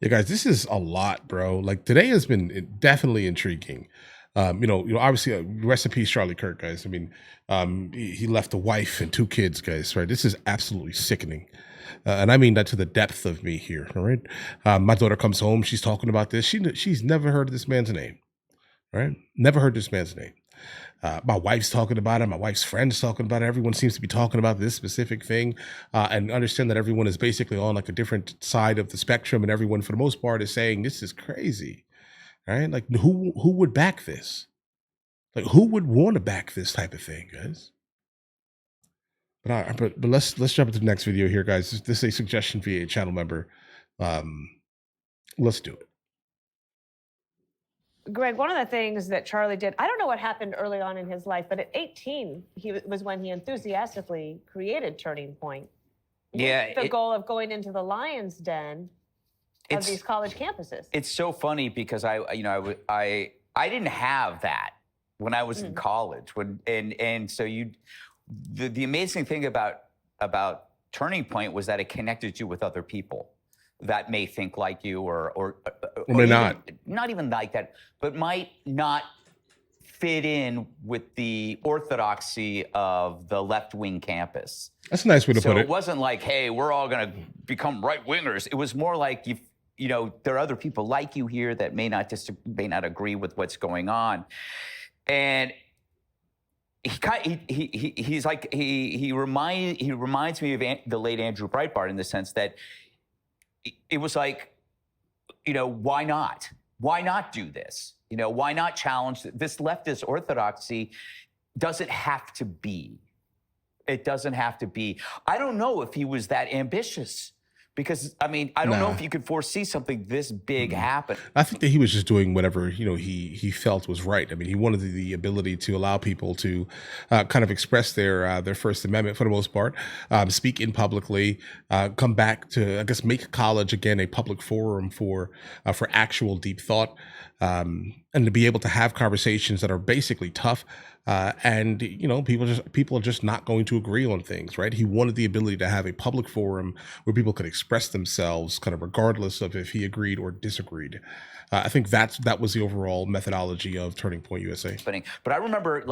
Yeah, guys, this is a lot, bro. Like today has been definitely intriguing. Obviously, rest in peace, Charlie Kirk, guys. I mean, he left a wife and two kids, guys. Right? This is absolutely sickening, and I mean that to the depth of me here. All right, my daughter comes home. She's talking about this. She's never heard this man's name. Right? Never heard this man's name. My wife's talking about it. My wife's friends talking about it. Everyone seems to be talking about this specific thing, and understand that everyone is basically on like a different side of the spectrum, and everyone, for the most part, is saying this is crazy, right? Like who would back this? Like who would want to back this type of thing, guys? But let's jump into the next video here, guys. This is a suggestion via a channel member. Um, let's do it. Greg, one of the things that Charlie did, I don't know what happened early on in his life, but at 18, he was when he enthusiastically created Turning Point. Yeah. The goal of going into the lion's den of these college campuses. It's so funny because I didn't have that when I was in college. The amazing thing about Turning Point was that it connected you with other people that may think like you or may not. Not even like that, but might not fit in with the orthodoxy of the left-wing campus. That's a nice way to put it. So it wasn't like, hey, we're all going to become right-wingers. It was more like, there are other people like you here that may not agree with what's going on. And he reminds me of the late Andrew Breitbart in the sense that it was like, why not? Why not do this? Why not challenge this leftist orthodoxy? Doesn't have to be. It doesn't have to be. I don't know if he was that ambitious because, I don't know if you could foresee something this big happen. I think that he was just doing whatever, he felt was right. I mean, he wanted the ability to allow people to kind of express their First Amendment for the most part, speak in publicly, come back to, I guess, make college again a public forum for actual deep thought, and to be able to have conversations that are basically tough. And people are just not going to agree on things, right? He wanted the ability to have a public forum where people could express themselves, kind of regardless of if he agreed or disagreed. I think that was the overall methodology of Turning Point USA. But I remember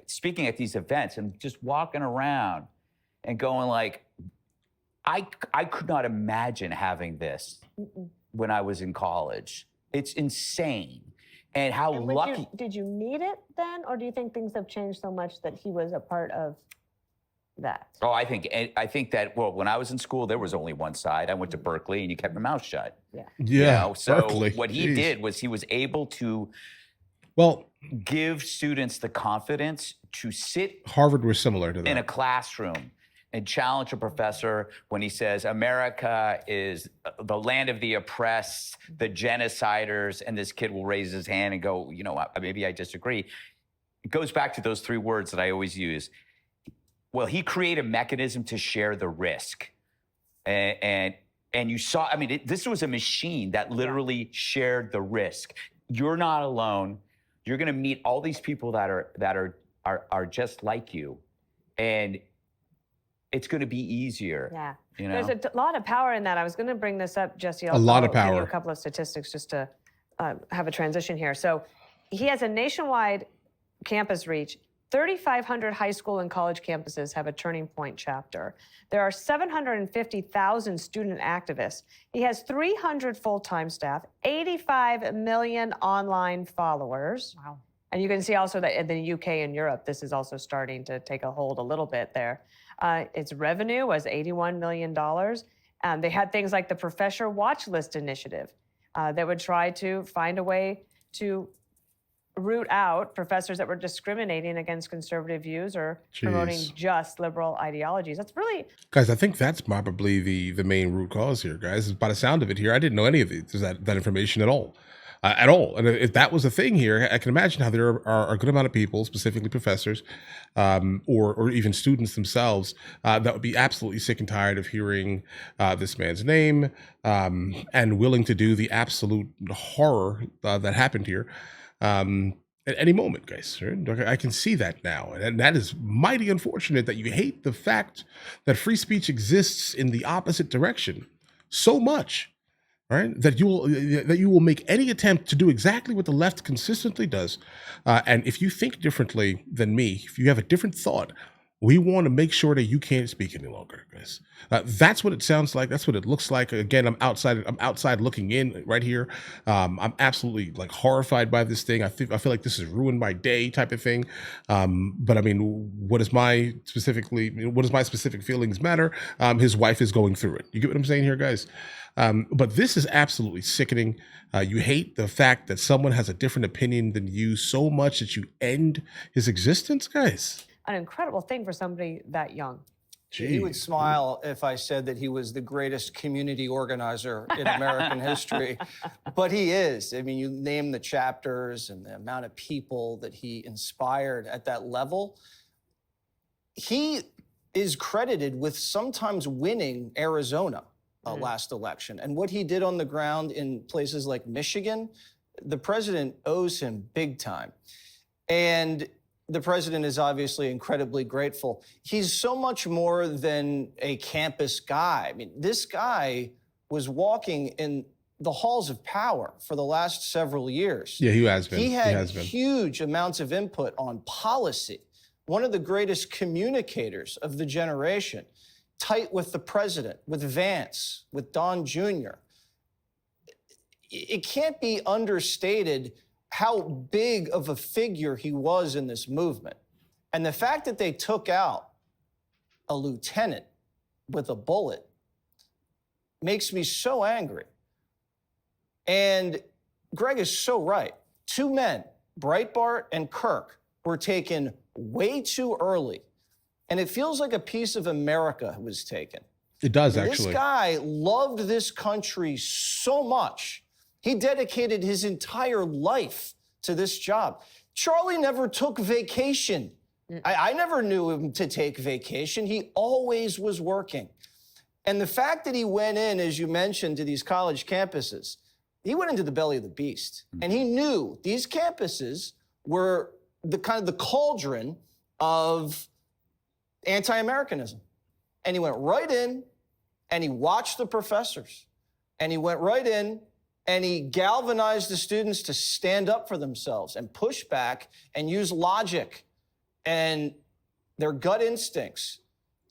speaking at these events and just walking around and going like, I could not imagine having this when I was in college. It's insane. And how lucky. Did you need it then? Or do you think things have changed so much that he was a part of that? Oh, I think that, well, when I was in school, there was only one side. I went to Berkeley and you kept your mouth shut. Yeah. So Berkeley. What he did was he was able to give students the confidence to sit. Harvard was similar to that. In a classroom and challenge a professor when he says America is the land of the oppressed, the genociders, and this kid will raise his hand and go, maybe I disagree. It goes back to those three words that I always use. Well, he created a mechanism to share the risk. And you saw, this was a machine that literally shared the risk. You're not alone. You're going to meet all these people that are just like you. And it's going to be easier. Yeah. There's a lot of power in that. I was going to bring this up, Jesse. I'll lot of power. Give you a couple of statistics just to have a transition here. So he has a nationwide campus reach. 3,500 high school and college campuses have a Turning Point chapter. There are 750,000 student activists. He has 300 full-time staff, 85 million online followers. Wow. And you can see also that in the UK and Europe, this is also starting to take a hold a little bit there. Its revenue was $81 million. They had things like the Professor Watch List initiative that would try to find a way to root out professors that were discriminating against conservative views or promoting just liberal ideologies. That's really... Guys, I think that's probably the main root cause here, guys. By the sound of it here, I didn't know any of that information at all. And if that was a thing here, I can imagine how there are a good amount of people, specifically professors, or even students themselves, that would be absolutely sick and tired of hearing this man's name, and willing to do the absolute horror that happened here at any moment, guys. Right? I can see that now, and that is mighty unfortunate that you hate the fact that free speech exists in the opposite direction so much. right? That you will make any attempt to do exactly what the left consistently does. And if you think differently than me, if you have a different thought, we want to make sure that you can't speak any longer, guys. That's what it sounds like. That's what it looks like. Again, I'm outside looking in right here. I'm absolutely like horrified by this thing. I feel like this has ruined my day, type of thing. But I mean, what does my specific feelings matter? His wife is going through it. You get what I'm saying here, guys? But this is absolutely sickening. You hate the fact that someone has a different opinion than you so much that you end his existence, guys. An incredible thing for somebody that young. He would smile if I said that he was the greatest community organizer in American history, but he is. I mean, you name the chapters and the amount of people that he inspired at that level. He is credited with sometimes winning Arizona last election. And what he did on the ground in places like Michigan, the president owes him big time. And the president is obviously incredibly grateful. He's so much more than a campus guy. I mean, this guy was walking in the halls of power for the last several years. Yeah, he has been. He had huge amounts of input on policy. One of the greatest communicators of the generation, tight with the president, with Vance, with Don Jr. It can't be understated how big of a figure he was in this movement. And the fact that they took out a lieutenant with a bullet makes me so angry. And Greg is so right. Two men, Breitbart and Kirk, were taken way too early. And it feels like a piece of America was taken. It does, actually. This guy loved this country so much. He dedicated his entire life to this job. Charlie never took vacation. I never knew him to take vacation. He always was working. And the fact that he went in, as you mentioned, to these college campuses, he went into the belly of the beast. And he knew these campuses were the kind of the cauldron of anti-Americanism. And he went right in and he watched the professors. And he went right in and he galvanized the students to stand up for themselves and push back and use logic and their gut instincts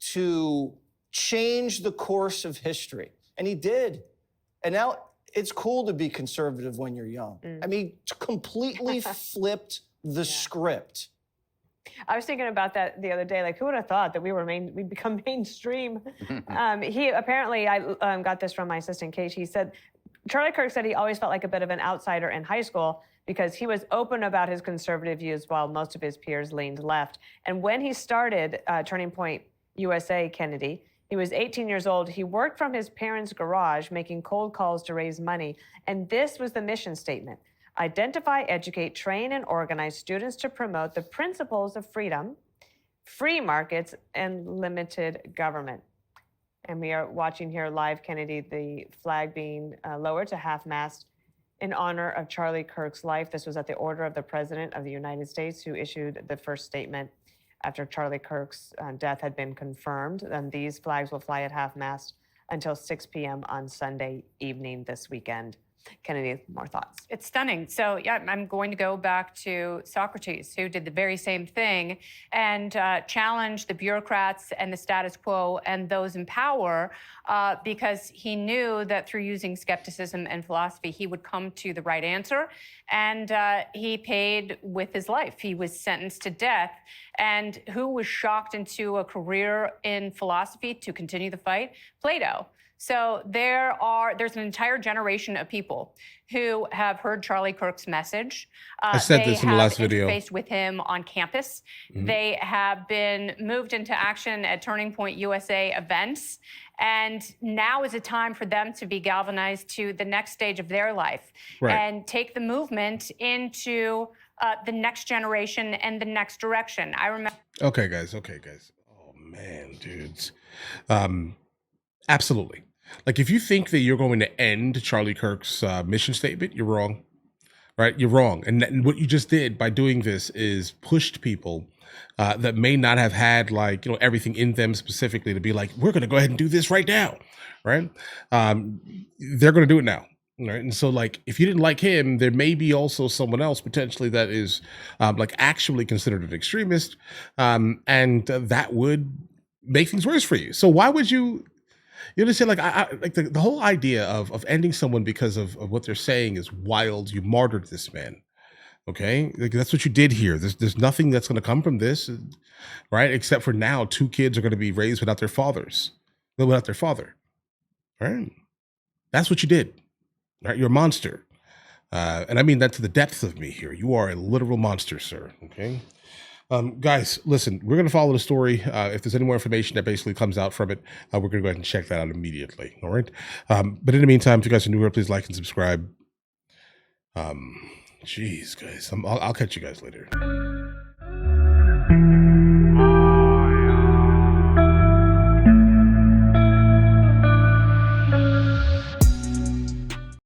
to change the course of history. And he did. And now it's cool to be conservative when you're young. I mean, completely flipped the script. I was thinking about that the other day. Like, who would have thought that we'd become mainstream? He apparently, I got this from my assistant, Kate. He said, Charlie Kirk said he always felt like a bit of an outsider in high school because he was open about his conservative views while most of his peers leaned left. And when he started Turning Point USA, Kennedy, he was 18 years old. He worked from his parents' garage making cold calls to raise money. And this was the mission statement: identify, educate, train, and organize students to promote the principles of freedom, free markets, and limited government. And we are watching here live, Kennedy, the flag being lowered to half-mast in honor of Charlie Kirk's life. This was at the order of the President of the United States, who issued the first statement after Charlie Kirk's death had been confirmed. And these flags will fly at half-mast until 6 p.m. on Sunday evening this weekend. Kennedy, more thoughts? It's stunning. So, yeah, I'm going to go back to Socrates, who did the very same thing and challenged the bureaucrats and the status quo and those in power because he knew that through using skepticism and philosophy, he would come to the right answer. And he paid with his life. He was sentenced to death. And who was shocked into a career in philosophy to continue the fight? Plato. So there's an entire generation of people who have heard Charlie Kirk's message. I said this in the last video. They have interfaced with him on campus. They have been moved into action at Turning Point USA events. And now is a time for them to be galvanized to the next stage of their life and take the movement into the next generation and the next direction. I remember. Okay, guys. Oh, man, dudes. Absolutely. Like, if you think that you're going to end Charlie Kirk's mission statement, you're wrong, right? You're wrong. And what you just did by doing this is pushed people that may not have had like, everything in them specifically to be like, we're going to go ahead and do this right now. Right. They're going to do it now. Right. And so like, if you didn't like him, there may be also someone else potentially that is like actually considered an extremist. And that would make things worse for you. So why would you understand? Like, I like the whole idea of ending someone because of what they're saying is wild. You martyred this man. Okay. Like, that's what you did here. There's nothing that's going to come from this. Right. Except for now, 2 kids are going to be raised without their fathers, without their father. Right. That's what you did. Right, you're a monster. And I mean that to the depth of me here. You are a literal monster, sir. Okay. Guys, listen, we're going to follow the story. If there's any more information that basically comes out from it, we're going to go ahead and check that out immediately. All right. But in the meantime, if you guys are new here, please like and subscribe. Jeez, guys, I'll catch you guys later.